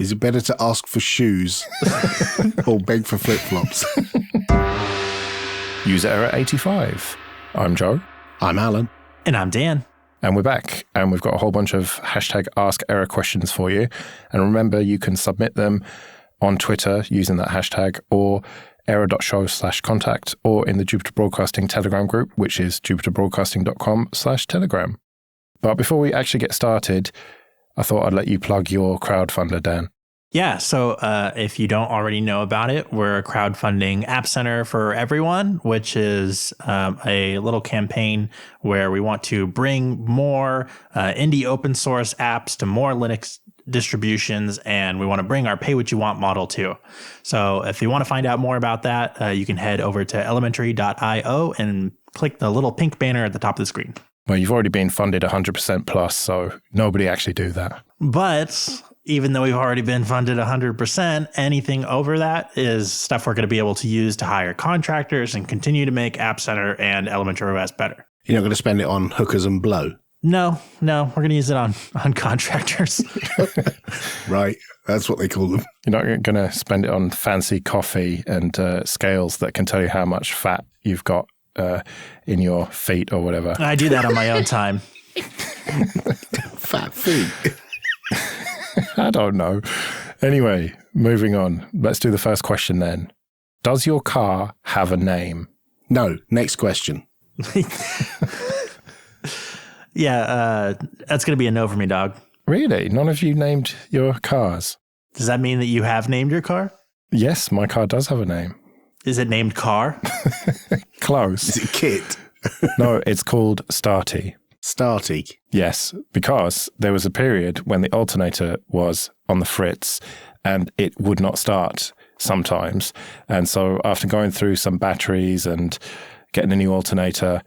Is it better to ask for shoes or beg for flip-flops? User error 85. I'm Joe. I'm Alan. And I'm Dan. And we're back, and we've got a whole bunch of hashtag Ask Error questions for you. And remember, you can submit them on Twitter using that hashtag, or error.show/contact, or in the Jupiter Broadcasting Telegram group, which is jupiterbroadcasting.com/telegram. But before we actually get started, I thought I'd let you plug your crowdfunder, Dan. Yeah, so if you don't already know about it, we're a crowdfunding app center for everyone, which is a little campaign where we want to bring more indie open source apps to more Linux distributions, and we want to bring our pay what you want model too. So if you want to find out more about that, you can head over to elementary.io and click the little pink banner at the top of the screen. Well, you've already been funded 100% plus, so nobody actually do that. But even though we've already been funded 100%, anything over that is stuff we're going to be able to use to hire contractors and continue to make App Center and Elementary OS better. You're not going to spend it on hookers and blow? No, we're going to use it on contractors. Right, that's what they call them. You're not going to spend it on fancy coffee and scales that can tell you how much fat you've got in your feet or whatever. I do that on my own time. Fat feet. I don't know. Anyway, moving on. Let's do the first question then. Does your car have a name? No. Next question. Yeah, that's going to be a no for me, dog. Really? None of you named your cars? Does that mean that you have named your car? Yes, my car does have a name. Is it named Car? Is Close. it Kit? No, it's called Starty. Starty. Yes, because there was a period when the alternator was on the fritz and it would not start sometimes. And so after going through some batteries and getting a new alternator,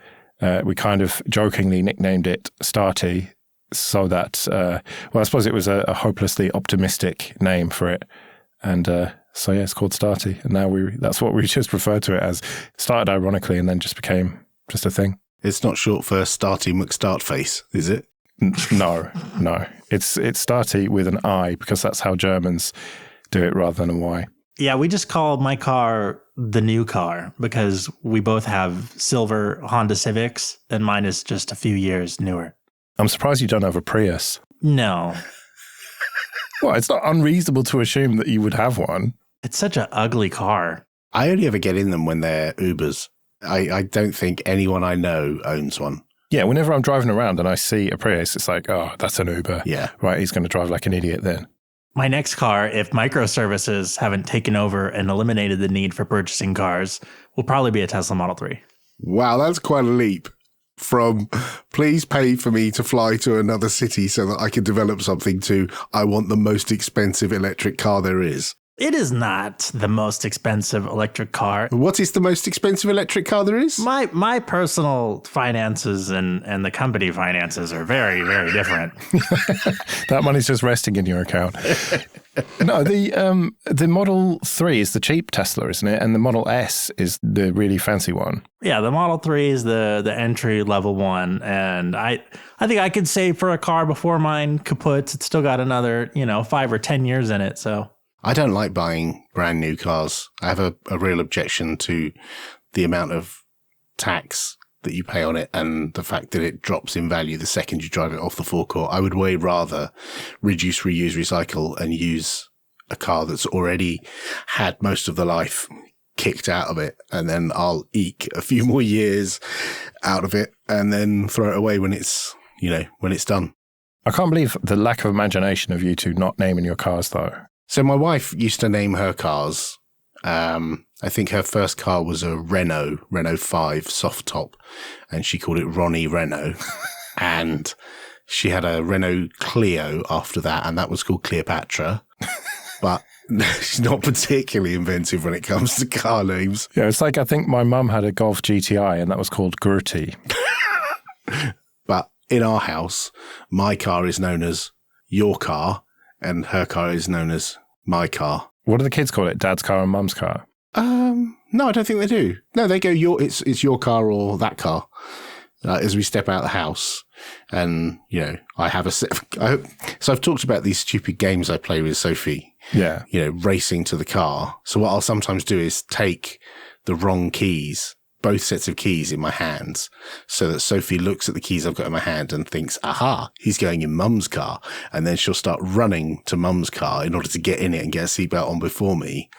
we kind of jokingly nicknamed it Starty so that, well, I suppose it was a hopelessly optimistic name for it. And so, yeah, it's called Starty. And now that's what we just refer to it as. Started ironically and then just became just a thing. It's not short for Starty McStartface, is it? No. It's Starty with an I because that's how Germans do it rather than a Y. Yeah, we just call my car the new car because we both have silver Honda Civics and mine is just a few years newer. I'm surprised you don't have a Prius. No. Well, it's not unreasonable to assume that you would have one. It's such an ugly car. I only ever get in them when they're Ubers. I don't think anyone I know owns one. Yeah, whenever I'm driving around and I see a Prius, it's like, oh, that's an Uber. Yeah. Right, he's going to drive like an idiot then. My next car, if microservices haven't taken over and eliminated the need for purchasing cars, will probably be a Tesla Model 3. Wow, that's quite a leap from please pay for me to fly to another city so that I can develop something to I want the most expensive electric car there is. It is not the most expensive electric car. What is the most expensive electric car there is? My personal finances and the company finances are very, very different. That money's just resting in your account. No, the Model 3 is the cheap Tesla, isn't it? And the Model S is the really fancy one. Yeah, the Model 3 is the entry level one. And I think I could say for a car before mine kaputs, it's still got another, 5 or 10 years in it. So I don't like buying brand new cars. I have a real objection to the amount of tax that you pay on it and the fact that it drops in value the second you drive it off the forecourt. I would way rather reduce, reuse, recycle and use a car that's already had most of the life kicked out of it, and then I'll eke a few more years out of it and then throw it away when it's done. I can't believe the lack of imagination of you two not naming your cars, though. So my wife used to name her cars. I think her first car was a Renault 5 soft top, and she called it Ronnie Renault. And she had a Renault Clio after that, and that was called Cleopatra. But she's not particularly inventive when it comes to car names. Yeah, it's like I think my mum had a Golf GTI, and that was called Gertie. But in our house, my car is known as your car, and her car is known as my car. What do the kids call it? Dad's car and mum's car? No, I don't think they do. No, they go it's your car or that car. as we step out of the house and, I have a set so I've talked about these stupid games I play with Sophie, racing to the car. So what I'll sometimes do is take the wrong keys, both sets of keys in my hands, so that Sophie looks at the keys I've got in my hand and thinks, aha, he's going in Mum's car. And then she'll start running to Mum's car in order to get in it and get a seatbelt on before me.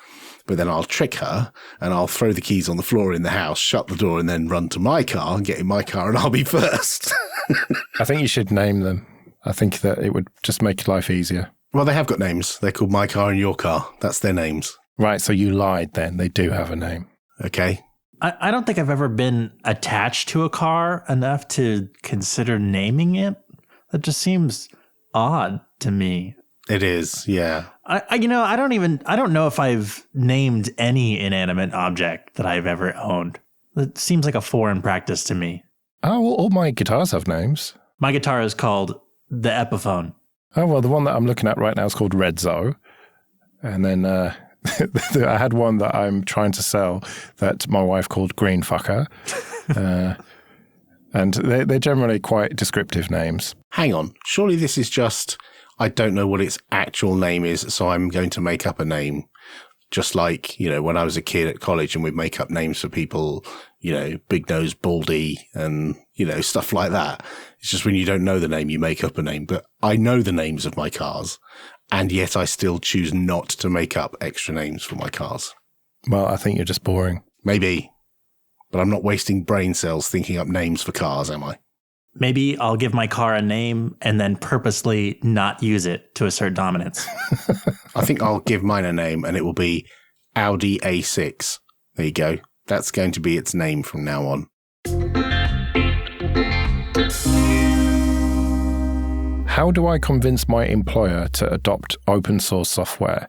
But then I'll trick her and I'll throw the keys on the floor in the house, shut the door, and then run to my car and get in my car, and I'll be first. I think you should name them. I think that it would just make life easier. Well, they have got names. They're called My Car and Your Car. That's their names. Right, so you lied then. They do have a name. Okay. I don't think I've ever been attached to a car enough to consider naming it. That just seems odd to me. It is, yeah. I don't know if I've named any inanimate object that I've ever owned. It seems like a foreign practice to me. Oh, well, all my guitars have names. My guitar is called the Epiphone. Oh, well, the one that I'm looking at right now is called Redzo. And then I had one that I'm trying to sell that my wife called Green Fucker. And they're generally quite descriptive names. Hang on. Surely this is just, I don't know what its actual name is, so I'm going to make up a name. Just like, when I was a kid at college and we'd make up names for people, Big Nose Baldy and, stuff like that. It's just when you don't know the name, you make up a name. But I know the names of my cars, and yet I still choose not to make up extra names for my cars. Well, I think you're just boring. Maybe. But I'm not wasting brain cells thinking up names for cars, am I? Maybe I'll give my car a name and then purposely not use it to assert dominance. I think I'll give mine a name, and it will be Audi A6. There you go. That's going to be its name from now on. How do I convince my employer to adopt open source software?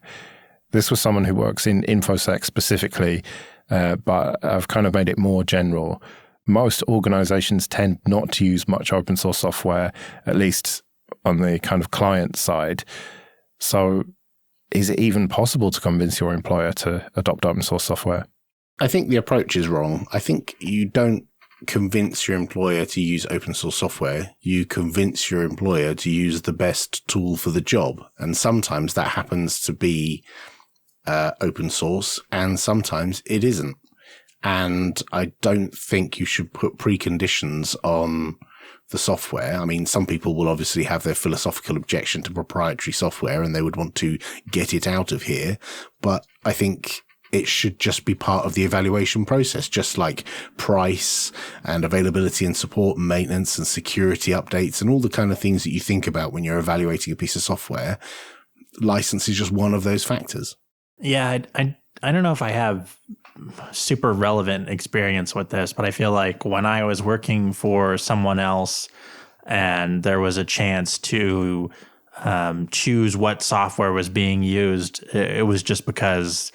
This was someone who works in InfoSec specifically, but I've kind of made it more general. Most organizations tend not to use much open source software, at least on the kind of client side. So is it even possible to convince your employer to adopt open source software? I think the approach is wrong. I think you don't convince your employer to use open source software. You convince your employer to use the best tool for the job. And sometimes that happens to be open source, and sometimes it isn't. And I don't think you should put preconditions on the software. I mean, some people will obviously have their philosophical objection to proprietary software and they would want to get it out of here. But I think it should just be part of the evaluation process, just like price and availability and support and maintenance and security updates and all the kind of things that you think about when you're evaluating a piece of software. License is just one of those factors. Yeah, I don't know if I have super relevant experience with this, but I feel like when I was working for someone else and there was a chance to choose what software was being used, it was just because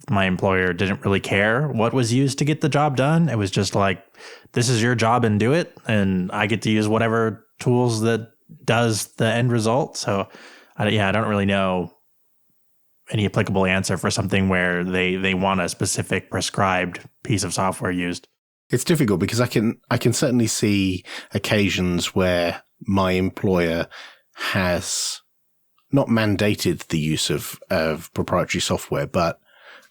my employer didn't really care what was used to get the job done. It was just like, this is your job and do it. And I get to use whatever tools that does the end result. So I don't really know any applicable answer for something where they want a specific prescribed piece of software used. It's difficult because I can certainly see occasions where my employer has not mandated the use of proprietary software, but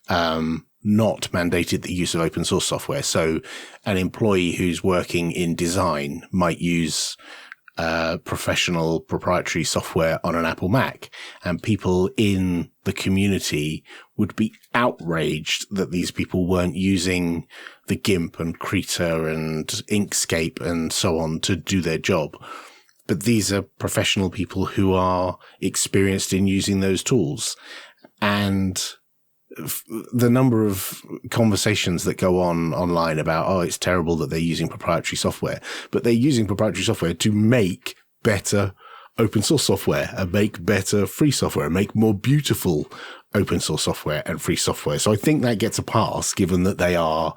not mandated the use of open source software. So an employee who's working in design might use professional proprietary software on an Apple Mac, and people in the community would be outraged that these people weren't using the GIMP and Krita and Inkscape and so on to do their job. But these are professional people who are experienced in using those tools. And the number of conversations that go on online about, oh, it's terrible that they're using proprietary software, but they're using proprietary software to make better open source software and make better free software and make more beautiful open source software and free software. So I think that gets a pass given that they are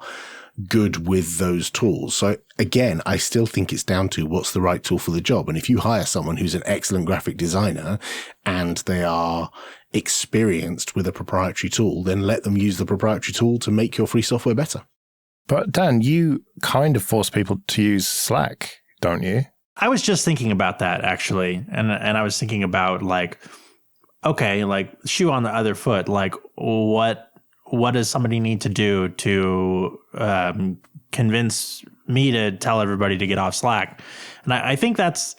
good with those tools. So again, I still think it's down to what's the right tool for the job. And if you hire someone who's an excellent graphic designer and they are experienced with a proprietary tool, then let them use the proprietary tool to make your free software better. But Dan, you kind of force people to use Slack, don't you? I was just thinking about that actually. And I was thinking about like, okay, like shoe on the other foot, like what does somebody need to do to convince me to tell everybody to get off Slack? And I think that's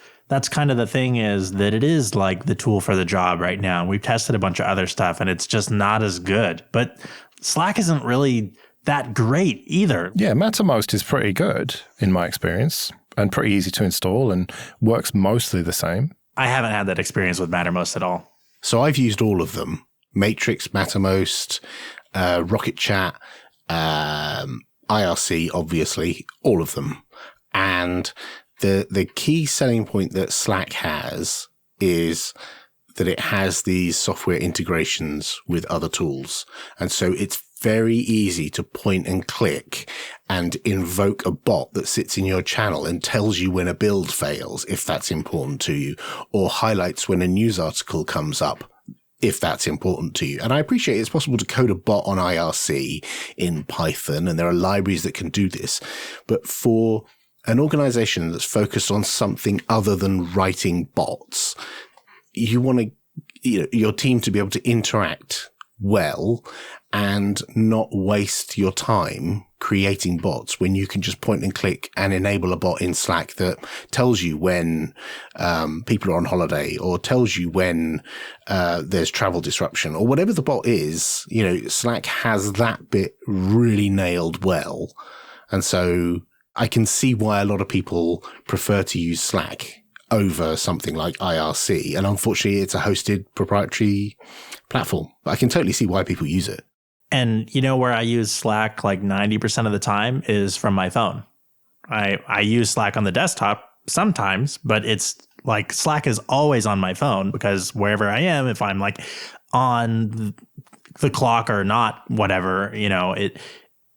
kind of the thing, is that it is like the tool for the job right now. We've tested a bunch of other stuff and it's just not as good. But Slack isn't really that great either. Yeah, Mattermost is pretty good in my experience and pretty easy to install and works mostly the same. I haven't had that experience with Mattermost at all. So I've used all of them: Matrix, Mattermost, Rocket Chat, IRC, obviously, all of them. And the key selling point that Slack has is that it has these software integrations with other tools. And so it's very easy to point and click and invoke a bot that sits in your channel and tells you when a build fails, if that's important to you, or highlights when a news article comes up, if that's important to you. And I appreciate it's possible to code a bot on IRC in Python, and there are libraries that can do this. But for an organization that's focused on something other than writing bots, you want your team to be able to interact well and not waste your time creating bots when you can just point and click and enable a bot in Slack that tells you when people are on holiday, or tells you when there's travel disruption, or whatever the bot is. Slack has that bit really nailed well. And so I can see why a lot of people prefer to use Slack over something like IRC. And unfortunately, it's a hosted proprietary platform. But I can totally see why people use it. And where I use Slack like 90% of the time is from my phone. I use Slack on the desktop sometimes, but it's like Slack is always on my phone, because wherever I am, if I'm like on the clock or not, whatever,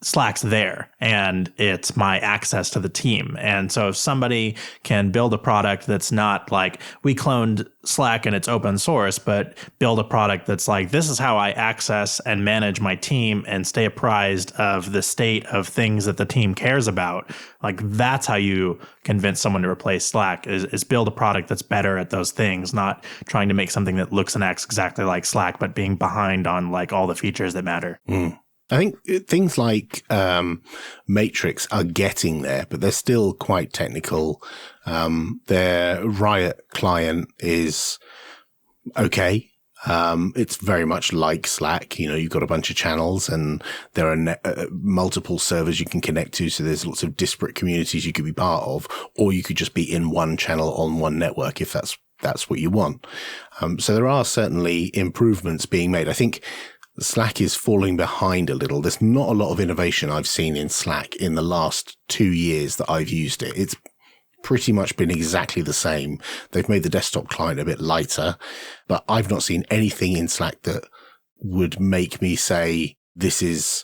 Slack's there and it's my access to the team. And so if somebody can build a product that's not like, we cloned Slack and it's open source, but build a product that's like, this is how I access and manage my team and stay apprised of the state of things that the team cares about. Like, that's how you convince someone to replace Slack, is build a product that's better at those things, not trying to make something that looks and acts exactly like Slack, but being behind on like all the features that matter. I think things like Matrix are getting there, but they're still quite technical. Their Riot client is okay. It's very much like Slack. You've got a bunch of channels and there are multiple servers you can connect to. So there's lots of disparate communities you could be part of, or you could just be in one channel on one network if that's what you want. So there are certainly improvements being made. I think Slack is falling behind a little. There's not a lot of innovation I've seen in Slack in the last 2 years that I've used it. It's pretty much been exactly the same. They've made the desktop client a bit lighter, but I've not seen anything in Slack that would make me say this is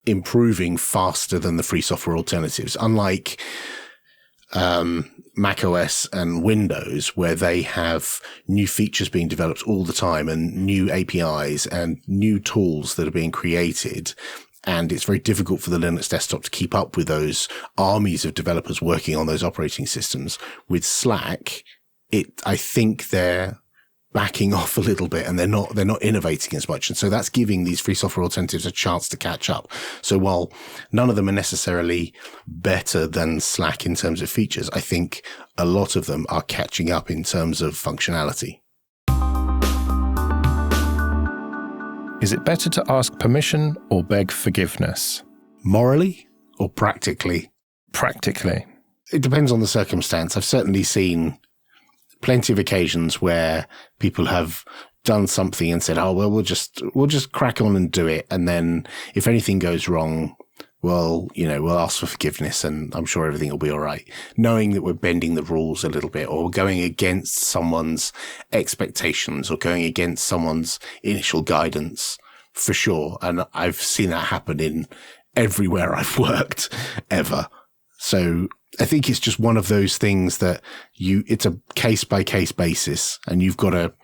improving faster than the free software alternatives. Unlike Mac OS and Windows, where they have new features being developed all the time and new APIs and new tools that are being created. And it's very difficult for the Linux desktop to keep up with those armies of developers working on those operating systems. With Slack, I think they're backing off a little bit and they're not innovating as much. And so that's giving these free software alternatives a chance to catch up. So while none of them are necessarily better than Slack in terms of features, I think a lot of them are catching up in terms of functionality. Is it better to ask permission or beg forgiveness? Morally or practically? Practically. It depends on the circumstance. I've certainly seen plenty of occasions where people have done something and said, oh, well, we'll just crack on and do it. And then if anything goes wrong, well, we'll ask for forgiveness and I'm sure everything will be all right. Knowing that we're bending the rules a little bit, or going against someone's expectations or going against someone's initial guidance, for sure. And I've seen that happen in everywhere I've worked ever. So I think it's just one of those things that it's a case by case basis, and you've got to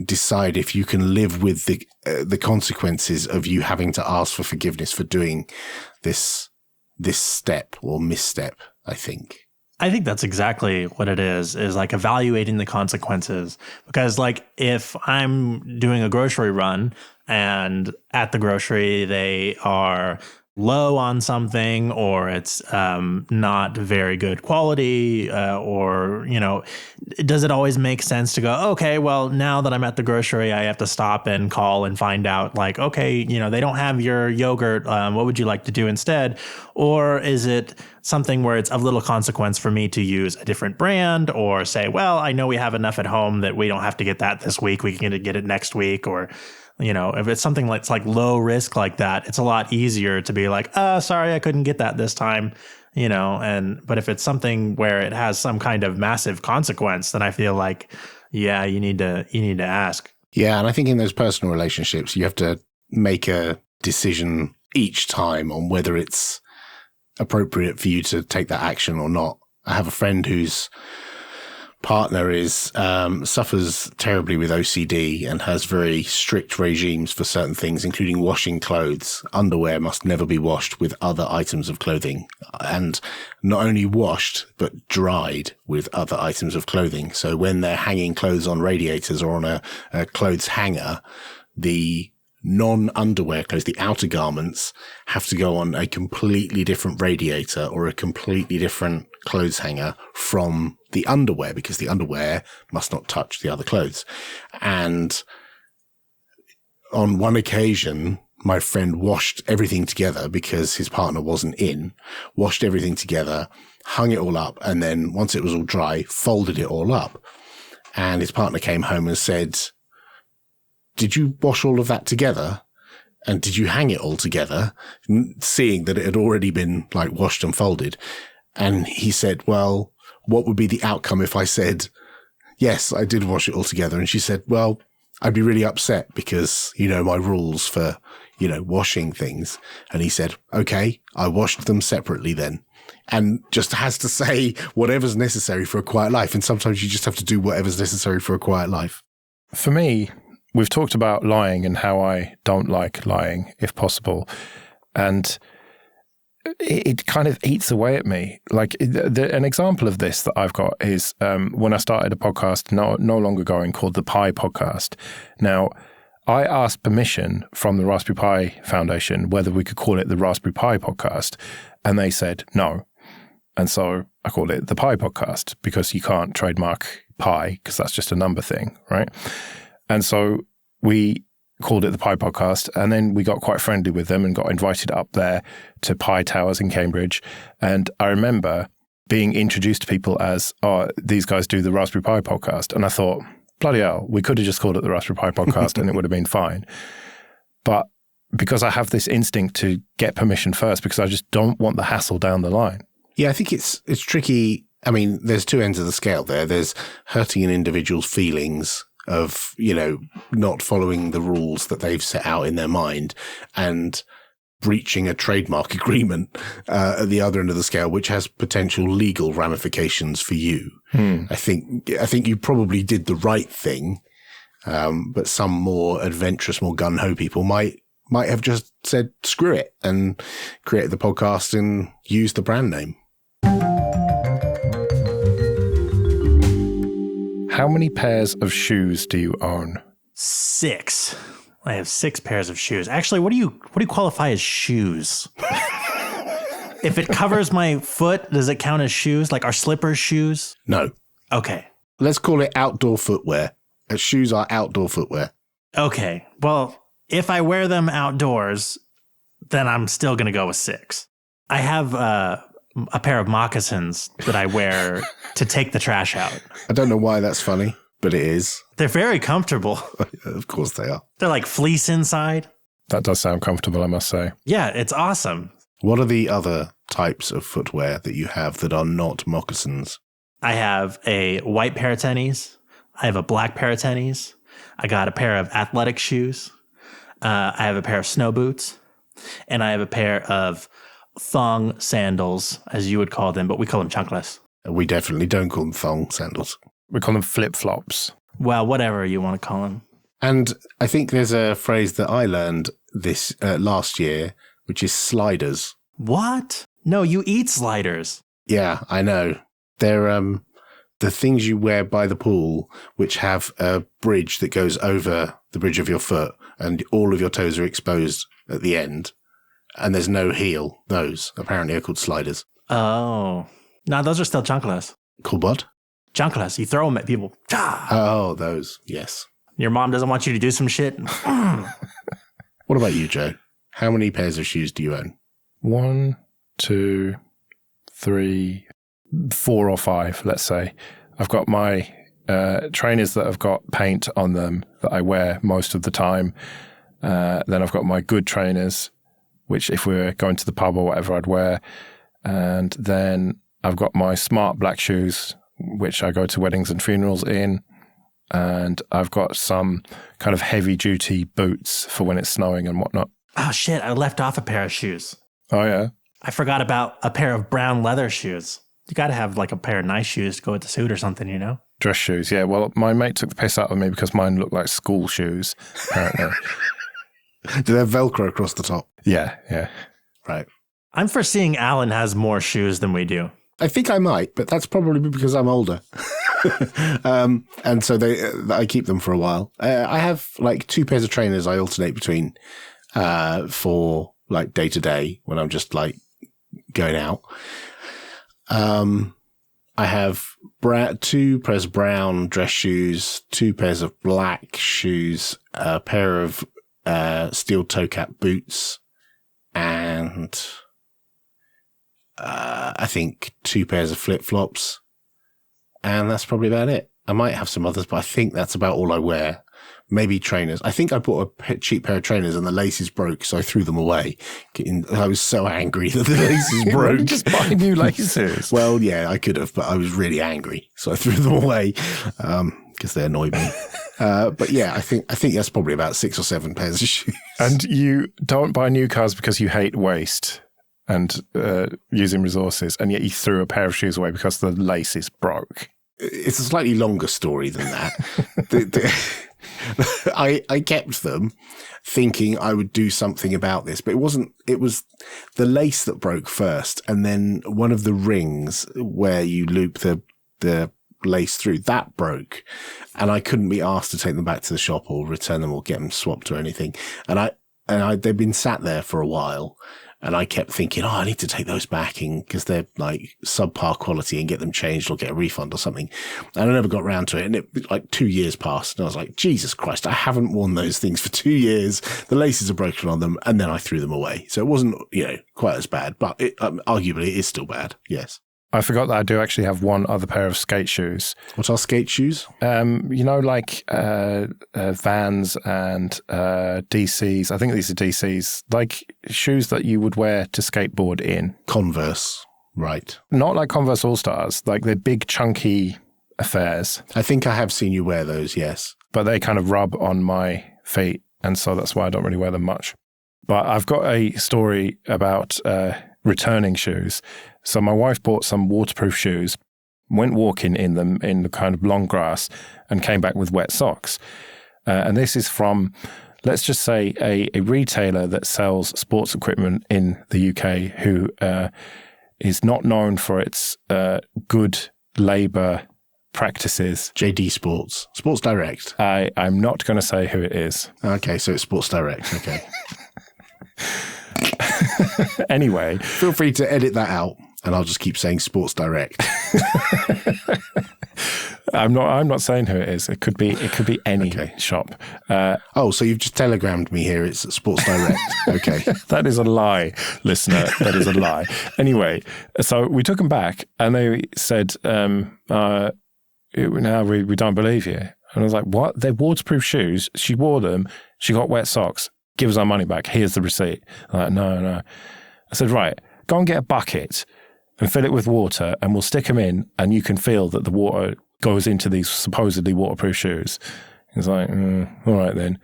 decide if you can live with the consequences of you having to ask for forgiveness for doing this this step or misstep, I think. I think that's exactly what it is like evaluating the consequences. Because like if I'm doing a grocery run and at the grocery they are low on something or it's not very good quality or, you know, does it always make sense to go, okay, well, now that I'm at the grocery, I have to stop and call and find out like, okay, you know, they don't have your yogurt. What would you like to do instead? Or is it something where it's of little consequence for me to use a different brand or say, well, I know we have enough at home that we don't have to get that this week. We can get it next week. Or, you know, if it's something that's like low risk like that, it's a lot easier to be like, sorry, I couldn't get that this time, you know, but if it's something where it has some kind of massive consequence, then I feel like, yeah, you need to ask. Yeah. And I think in those personal relationships, you have to make a decision each time on whether it's appropriate for you to take that action or not. I have a friend whose partner suffers terribly with OCD and has very strict regimes for certain things, including washing clothes. Underwear must never be washed with other items of clothing, and not only washed, but dried with other items of clothing. So when they're hanging clothes on radiators or on a clothes hanger, the non-underwear clothes, the outer garments, have to go on a completely different radiator or a completely different clothes hanger from the underwear, because the underwear must not touch the other clothes. And on one occasion, my friend washed everything together because his partner wasn't in, washed everything together, hung it all up, and then once it was all dry, folded it all up. And his partner came home and said, did you wash all of that together? And did you hang it all together? Seeing that it had already been like washed and folded. And he said, well, what would be the outcome if I said, yes, I did wash it all together? And she said, well, I'd be really upset because, you know, my rules for, you know, washing things. And he said, okay, I washed them separately then. And just has to say whatever's necessary for a quiet life. And sometimes you just have to do whatever's necessary for a quiet life. For me, we've talked about lying and how I don't like lying, if possible. And it kind of eats away at me. Like an example of this that I've got is when I started a podcast no longer going called the Pi Podcast. Now, I asked permission from the Raspberry Pi Foundation whether we could call it the Raspberry Pi Podcast, and they said no. And so I called it the Pi Podcast because you can't trademark pi because that's just a number thing, right? And so we called it the Pi Podcast, and then we got quite friendly with them and got invited up there to Pi Towers in Cambridge. And I remember being introduced to people as, oh, these guys do the Raspberry Pi Podcast. And I thought, bloody hell, we could have just called it the Raspberry Pi Podcast and it would have been fine. But because I have this instinct to get permission first, because I just don't want the hassle down the line. Yeah, I think it's tricky. I mean, there's two ends of the scale there. There's hurting an individual's feelings of, you know, not following the rules that they've set out in their mind and breaching a trademark agreement at the other end of the scale, which has potential legal ramifications for you. I think you probably did the right thing, but some more adventurous, more gung-ho people might have just said, screw it, and created the podcast and used the brand name. How many pairs of shoes do you own? 6. I have 6 pairs of shoes. Actually, what do you qualify as shoes? If it covers my foot, does it count as shoes? Like, are slippers shoes? No. Okay. Let's call it outdoor footwear. Shoes are outdoor footwear. Okay. Well, if I wear them outdoors, then I'm still going to go with 6. I have a pair of moccasins that I wear to take the trash out. I don't know why that's funny, but it is. They're very comfortable. Of course they are. They're like fleece inside. That does sound comfortable, I must say. Yeah, it's awesome. What are the other types of footwear that you have that are not moccasins? I have a white pair of tennies. I have a black pair of tennies. I got a pair of athletic shoes. I have a pair of snow boots. And I have a pair of thong sandals, as you would call them, but we call them chanclas. We definitely don't call them thong sandals. We call them flip-flops. Well, whatever you want to call them. And I think there's a phrase that I learned this last year, which is sliders. What? No, you eat sliders. Yeah, I know. They're the things you wear by the pool, which have a bridge that goes over the bridge of your foot, and all of your toes are exposed at the end, and there's no heel. Those apparently are called sliders. Oh. No, those are still chanclas. Called what? Chanclas. You throw them at people. Cha! Oh, those. Yes. Your mom doesn't want you to do some shit. What about you, Joe? How many pairs of shoes do you own? 1, 2, 3, 4 or 5, let's say. I've got my trainers that have got paint on them that I wear most of the time. Then I've got my good trainers, which if we were going to the pub or whatever, I'd wear. And then I've got my smart black shoes, which I go to weddings and funerals in. And I've got some kind of heavy-duty boots for when it's snowing and whatnot. Oh, shit. I left off a pair of shoes. Oh, yeah? I forgot about a pair of brown leather shoes. You got to have like a pair of nice shoes to go with the suit or something, you know? Dress shoes, yeah. Well, my mate took the piss out of me because mine looked like school shoes, apparently. Do they have Velcro across the top? Yeah. Right. I'm foreseeing Alan has more shoes than we do. I think I might, but that's probably because I'm older. And so I keep them for a while. I have like 2 pairs of trainers I alternate between for like day to day when I'm just like going out. I have 2 pairs of brown dress shoes, 2 pairs of black shoes, a pair of steel toe cap boots, and I think 2 pairs of flip flops. And that's probably about it. I might have some others, but I think that's about all I wear. Maybe trainers. I think I bought a cheap pair of trainers and the laces broke, so I threw them away. I was so angry that the laces broke. Just buy new laces. Well, yeah, I could have, but I was really angry, so I threw them away because they annoyed me. But yeah, I think that's probably about 6 or 7 pairs of shoes. And you don't buy new cars because you hate waste and using resources, and yet you threw a pair of shoes away because the laces broke. It's a slightly longer story than that. I kept them thinking I would do something about this, but it wasn't. It was the lace that broke first, and then one of the rings where you loop the lace through, that broke, and I couldn't be asked to take them back to the shop or return them or get them swapped or anything. And they've been sat there for a while. And I kept thinking, I need to take those back because they're like subpar quality and get them changed or get a refund or something. And I never got around to it. And it like 2 years passed and I was like, Jesus Christ, I haven't worn those things for 2 years. The laces are broken on them. And then I threw them away. So it wasn't, quite as bad, but arguably it is still bad. Yes. I forgot that I do actually have one other pair of skate shoes. What are skate shoes? Like Vans and DCs. I think these are DCs, like shoes that you would wear to skateboard in. Converse, right. Not like Converse All-Stars, like they're big, chunky affairs. I think I have seen you wear those, yes. But they kind of rub on my feet, and so that's why I don't really wear them much. But I've got a story about returning shoes. So my wife bought some waterproof shoes, went walking in them in the kind of long grass and came back with wet socks. And this is from, let's just say, a retailer that sells sports equipment in the UK who is not known for its good labour practices. JD Sports. Sports Direct. I'm not going to say who it is. Okay, so it's Sports Direct. Okay. Anyway. Feel free to edit that out. And I'll just keep saying Sports Direct. I'm not saying who it is. It could be any shop. So you've just telegrammed me here. It's Sports Direct. Okay. That is a lie, listener. That is a lie. Anyway, so we took them back and they said, now we don't believe you. And I was like, what? They're waterproof shoes. She wore them. She got wet socks. Give us our money back. Here's the receipt. I'm like, no. I said, right, go and get a bucket and fill it with water and we'll stick them in and you can feel that the water goes into these supposedly waterproof shoes. He's like, all right then.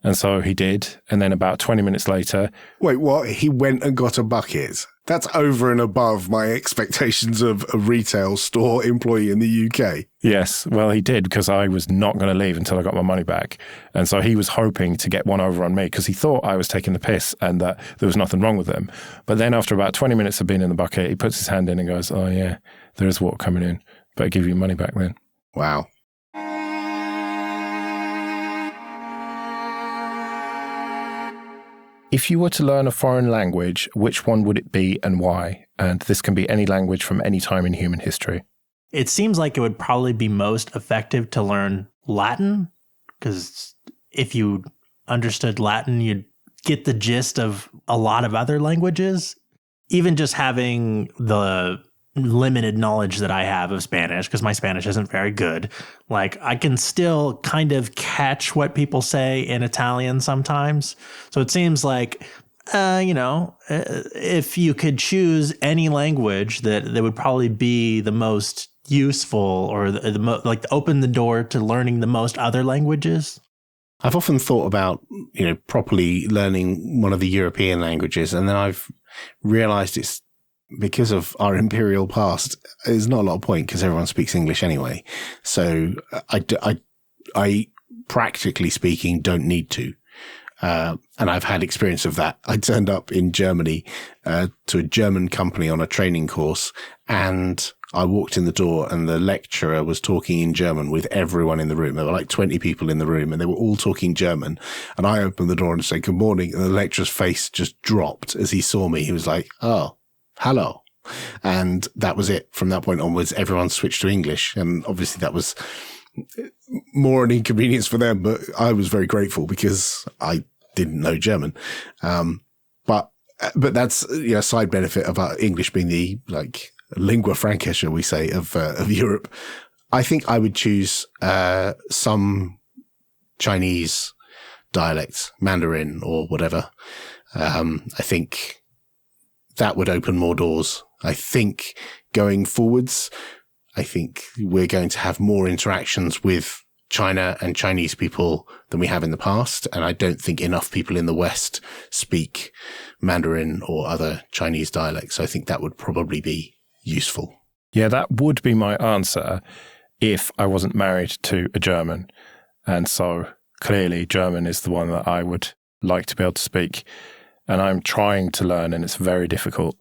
And so he did. And then about 20 minutes later. Wait, what? He went and got a bucket? That's over and above my expectations of a retail store employee in the UK. Yes, well, he did, because I was not going to leave until I got my money back. And so he was hoping to get one over on me because he thought I was taking the piss and that there was nothing wrong with him. But then after about 20 minutes of being in the bucket, he puts his hand in and goes, oh, yeah, there is water coming in. Better give you your money back then. Wow. If you were to learn a foreign language, which one would it be and why? And this can be any language from any time in human history. It seems like it would probably be most effective to learn Latin, because if you understood Latin, you'd get the gist of a lot of other languages. Even just having the limited knowledge that I have of Spanish, because my Spanish isn't very good, like I can still kind of catch what people say in Italian sometimes. So it seems like, if you could choose any language, that would probably be the most useful, or open the door to learning the most other languages. I've often thought about, properly learning one of the European languages, and then I've realized it's because of our imperial past, there's not a lot of point because everyone speaks English anyway. So I practically speaking don't need to. And I've had experience of that. I turned up in Germany to a German company on a training course, and I walked in the door and the lecturer was talking in German with everyone in the room. There were like 20 people in the room and they were all talking German. And I opened the door and said, good morning. And the lecturer's face just dropped as he saw me. He was like, oh, hello. And that was it. From that point onwards, everyone switched to English. And obviously that was more an inconvenience for them, but I was very grateful because I didn't know German. But that's a side benefit of our English being the lingua franca, shall we say, of Europe. I think I would choose some Chinese dialects, Mandarin or whatever. I think that would open more doors. I think going forwards, I think we're going to have more interactions with China and Chinese people than we have in the past. And I don't think enough people in the West speak Mandarin or other Chinese dialects. So I think that would probably be useful. Yeah, that would be my answer if I wasn't married to a German. And so clearly German is the one that I would like to be able to speak. And I'm trying to learn, and it's very difficult.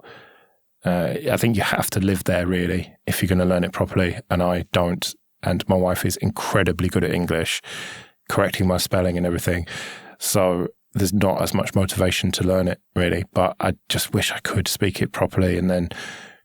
I think you have to live there, really, if you're going to learn it properly. And I don't. And my wife is incredibly good at English, correcting my spelling and everything. So there's not as much motivation to learn it, really. But I just wish I could speak it properly and then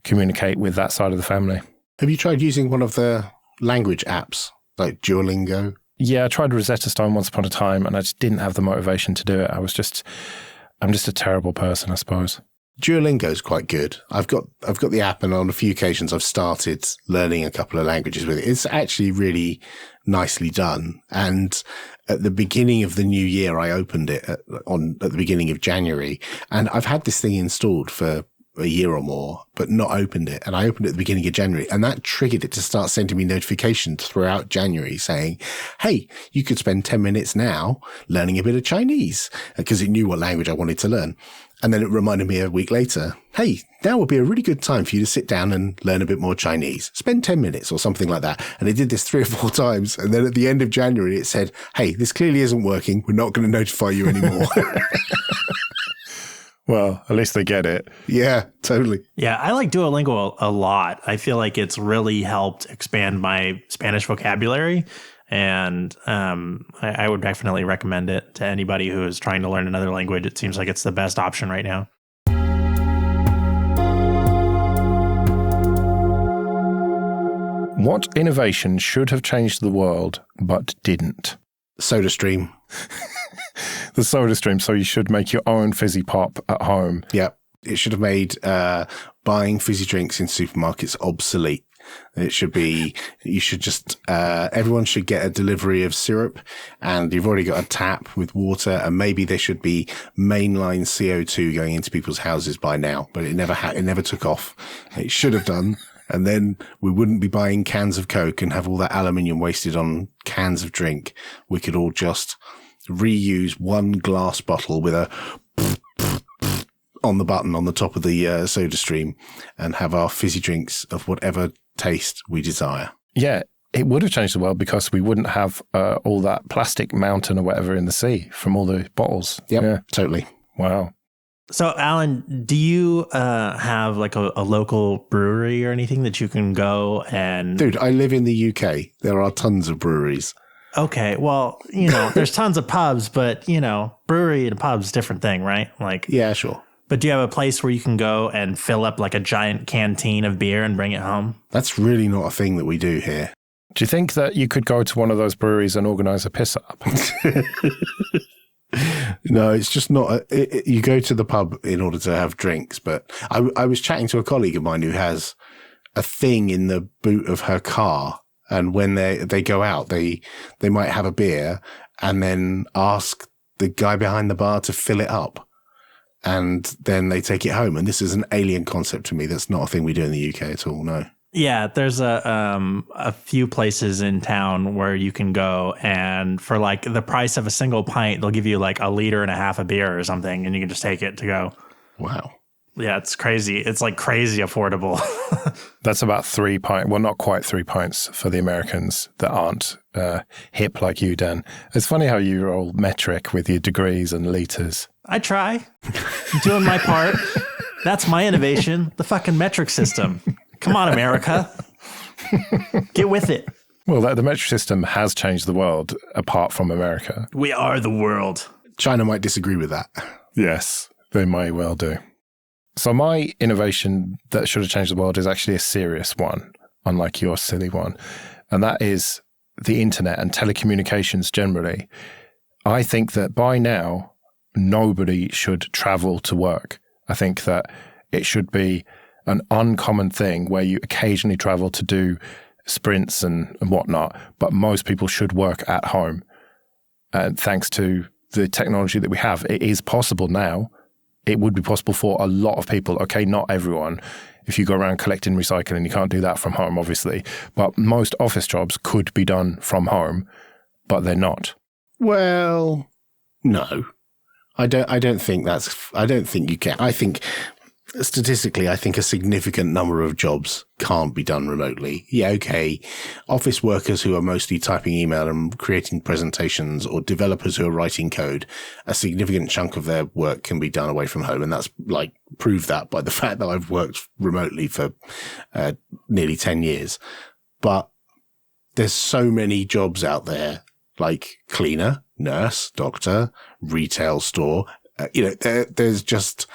communicate with that side of the family. Have you tried using one of the language apps, like Duolingo? Yeah, I tried Rosetta Stone once upon a time, and I just didn't have the motivation to do it. I'm just a terrible person, I suppose. Duolingo is quite good. I've got the app, and on a few occasions I've started learning a couple of languages with it. It's actually really nicely done. And at the beginning of the new year, I opened it at the beginning of January, and I've had this thing installed for a year or more, but not opened it. And I opened it at the beginning of January, and that triggered it to start sending me notifications throughout January saying, hey, you could spend 10 minutes now learning a bit of Chinese, because it knew what language I wanted to learn. And then it reminded me a week later, hey, now would be a really good time for you to sit down and learn a bit more Chinese. Spend 10 minutes or something like that. And it did this 3 or 4 times. And then at the end of January, it said, hey, this clearly isn't working. We're not going to notify you anymore. Well, at least they get it. Yeah, totally. Yeah, I like Duolingo a lot. I feel like it's really helped expand my Spanish vocabulary. And I would definitely recommend it to anybody who is trying to learn another language. It seems like it's the best option right now. What innovation should have changed the world but didn't? SodaStream. The SodaStream. So you should make your own fizzy pop at home. Yeah. It should have made buying fizzy drinks in supermarkets obsolete. It should be, you should just, everyone should get a delivery of syrup, and you've already got a tap with water, and maybe there should be mainline CO2 going into people's houses by now, but it never took off. It should have done. And then we wouldn't be buying cans of Coke and have all that aluminium wasted on cans of drink. We could all just reuse one glass bottle with a on the button on the top of the soda stream and have our fizzy drinks of whatever taste we desire. Yeah, it would have changed the world because we wouldn't have all that plastic mountain or whatever in the sea from all the bottles. Yep, yeah, totally. Wow. So, Alan, do you have like a local brewery or anything that you can go and... Dude, I live in the UK. There are tons of breweries. Okay, well, there's tons of pubs, but, brewery and pubs, different thing, right? Like, yeah, sure. But do you have a place where you can go and fill up like a giant canteen of beer and bring it home? That's really not a thing that we do here. Do you think that you could go to one of those breweries and organise a piss up? No, it's just not. You go to the pub in order to have drinks. But I was chatting to a colleague of mine who has a thing in the boot of her car. And when they go out, they might have a beer and then ask the guy behind the bar to fill it up. And then they take it home. And this is an alien concept to me. That's not a thing we do in the UK at all, no. Yeah, there's a few places in town where you can go, and for like the price of a single pint, they'll give you like 1.5 liters of beer or something, and you can just take it to go. Wow. Yeah, it's crazy. It's like crazy affordable. That's about 3 pints. Well, not quite 3 pints for the Americans that aren't hip like you, Dan. It's funny how you're all metric with your degrees and liters. I try. I'm doing my part. That's my innovation, the fucking metric system. Come on, America. Get with it. Well, the metric system has changed the world apart from America. We are the world. China might disagree with that. Yes, they may well do. So my innovation that should have changed the world is actually a serious one, unlike your silly one. And that is the internet and telecommunications generally. I think that by now, nobody should travel to work. I think that it should be an uncommon thing where you occasionally travel to do sprints and whatnot, but most people should work at home. And thanks to the technology that we have, it is possible now. It would be possible for a lot of people. Okay, not everyone. If you go around collecting recycling, you can't do that from home, obviously. But most office jobs could be done from home, but they're not. Well, no. I don't think you can. I think statistically, I think a significant number of jobs can't be done remotely. Yeah, okay. Office workers who are mostly typing email and creating presentations, or developers who are writing code, a significant chunk of their work can be done away from home. And that's like proved that by the fact that I've worked remotely for nearly 10 years. But there's so many jobs out there, like cleaner, nurse, doctor, retail store. There's just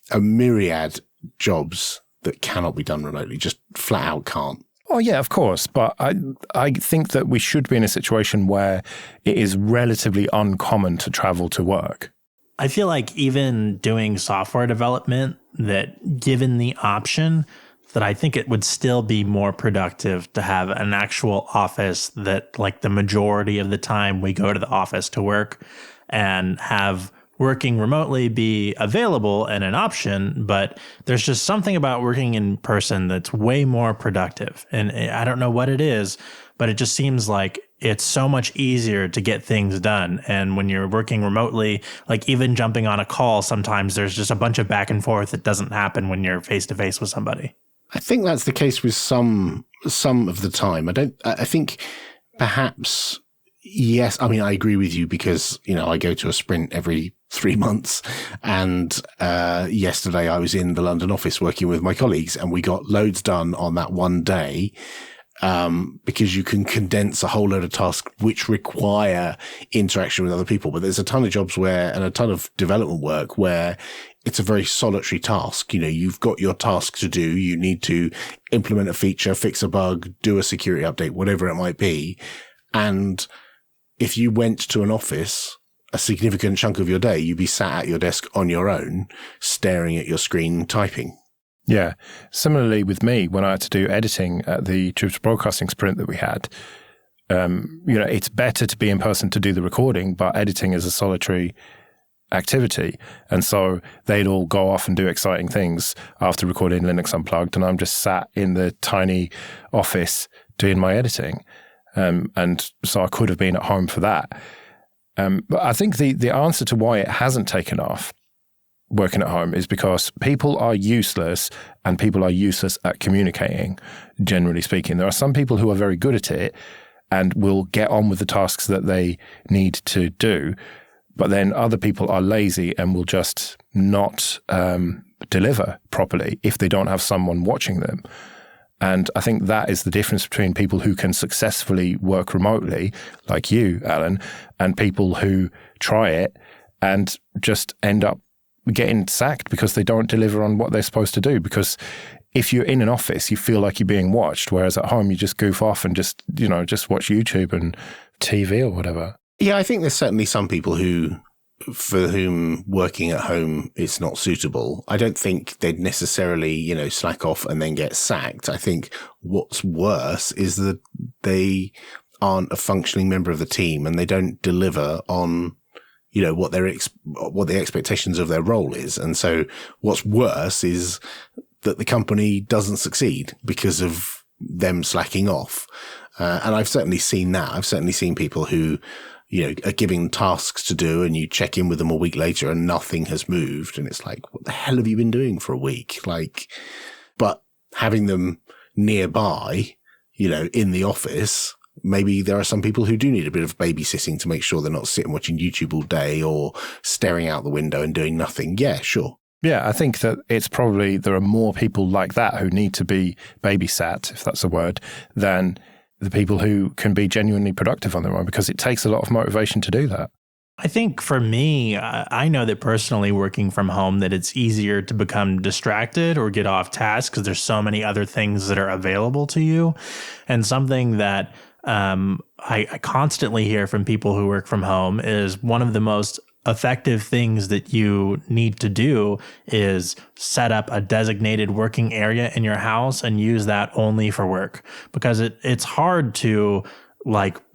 a myriad jobs that cannot be done remotely, just flat out can't. Oh, yeah, of course. But I think that we should be in a situation where it is relatively uncommon to travel to work. I feel like even doing software development, that given the option, that I think it would still be more productive to have an actual office that like the majority of the time we go to the office to work, and have working remotely be available and an option. But there's just something about working in person that's way more productive. And I don't know what it is, but it just seems like it's so much easier to get things done. And when you're working remotely, like even jumping on a call, sometimes there's just a bunch of back and forth that doesn't happen when you're face to face with somebody. I think that's the case with some of the time. I think perhaps, yes. I mean, I agree with you because, I go to a sprint every 3 months, and yesterday I was in the London office working with my colleagues, and we got loads done on that one day, because you can condense a whole load of tasks which require interaction with other people. But there's a ton of jobs and a ton of development work where it's a very solitary task. You've got your task to do. You need to implement a feature, fix a bug, do a security update, whatever it might be. And if you went to an office, a significant chunk of your day, you'd be sat at your desk on your own, staring at your screen, typing. Yeah. Similarly with me, when I had to do editing at the Troops Broadcasting sprint that we had, it's better to be in person to do the recording, but editing is a solitary activity. And so they'd all go off and do exciting things after recording Linux Unplugged, and I'm just sat in the tiny office doing my editing. And so I could have been at home for that. But I think the answer to why it hasn't taken off working at home is because people are useless and people are useless at communicating, generally speaking. There are some people who are very good at it and will get on with the tasks that they need to do. But then other people are lazy and will just not deliver properly if they don't have someone watching them. And I think that is the difference between people who can successfully work remotely, like you, Alan, and people who try it and just end up getting sacked because they don't deliver on what they're supposed to do. Because if you're in an office, you feel like you're being watched, whereas at home you just goof off and just watch YouTube and TV or whatever. Yeah, I think there's certainly some people for whom working at home is not suitable. I don't think they'd necessarily, slack off and then get sacked. I think what's worse is that they aren't a functioning member of the team and they don't deliver on what the expectations of their role is. And so what's worse is that the company doesn't succeed because of them slacking off. And I've certainly seen that. I've certainly seen people who, are giving tasks to do and you check in with them a week later and nothing has moved. And it's like, what the hell have you been doing for a week? But having them nearby, in the office, maybe there are some people who do need a bit of babysitting to make sure they're not sitting watching YouTube all day or staring out the window and doing nothing. Yeah, sure. Yeah, I think that it's probably there are more people like that who need to be babysat, if that's a word, than the people who can be genuinely productive on their own, because it takes a lot of motivation to do that. I think for me, I know that personally working from home, that it's easier to become distracted or get off task because there's so many other things that are available to you. And something that I constantly hear from people who work from home is one of the most effective things that you need to do is set up a designated working area in your house and use that only for work, because it's hard to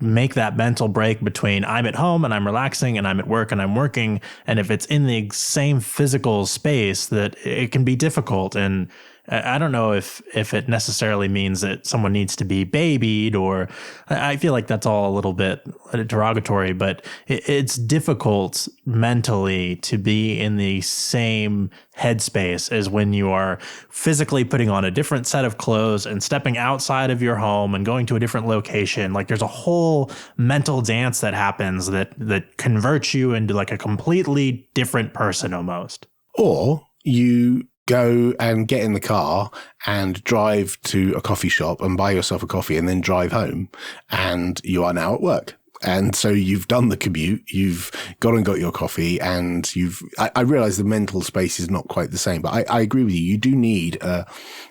make that mental break between I'm at home and I'm relaxing and I'm at work and I'm working. And if it's in the same physical space, that it can be difficult. And I don't know if it necessarily means that someone needs to be babied, or I feel like that's all a little bit derogatory, but it's difficult mentally to be in the same headspace as when you are physically putting on a different set of clothes and stepping outside of your home and going to a different location. Like there's a whole mental dance that happens that converts you into a completely different person almost. Or you go and get in the car and drive to a coffee shop and buy yourself a coffee and then drive home, and you are now at work. And so you've done the commute, you've gone and got your coffee, and I realize the mental space is not quite the same, but I agree with you. You do need a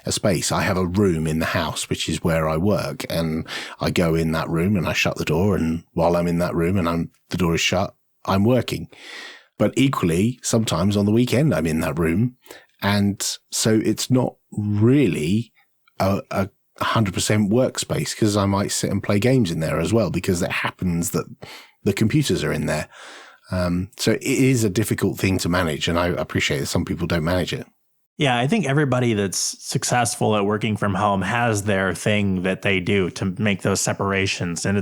space. I have a room in the house, which is where I work, and I go in that room and I shut the door. And while I'm in that room and the door is shut, I'm working. But equally, sometimes on the weekend, I'm in that room. And so it's not really a 100% workspace, because I might sit and play games in there as well, because it happens that the computers are in there. So it is a difficult thing to manage, and I appreciate that some people don't manage it. Yeah, I think everybody that's successful at working from home has their thing that they do to make those separations. And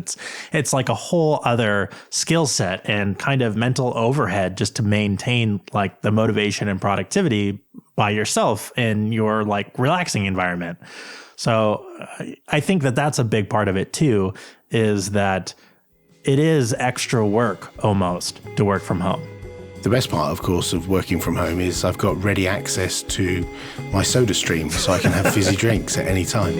it's like a whole other skill set and kind of mental overhead just to maintain the motivation and productivity by yourself in your relaxing environment. So I think that that's a big part of it too, is that it is extra work almost to work from home. The best part, of course, of working from home is I've got ready access to my soda stream, so I can have fizzy drinks at any time.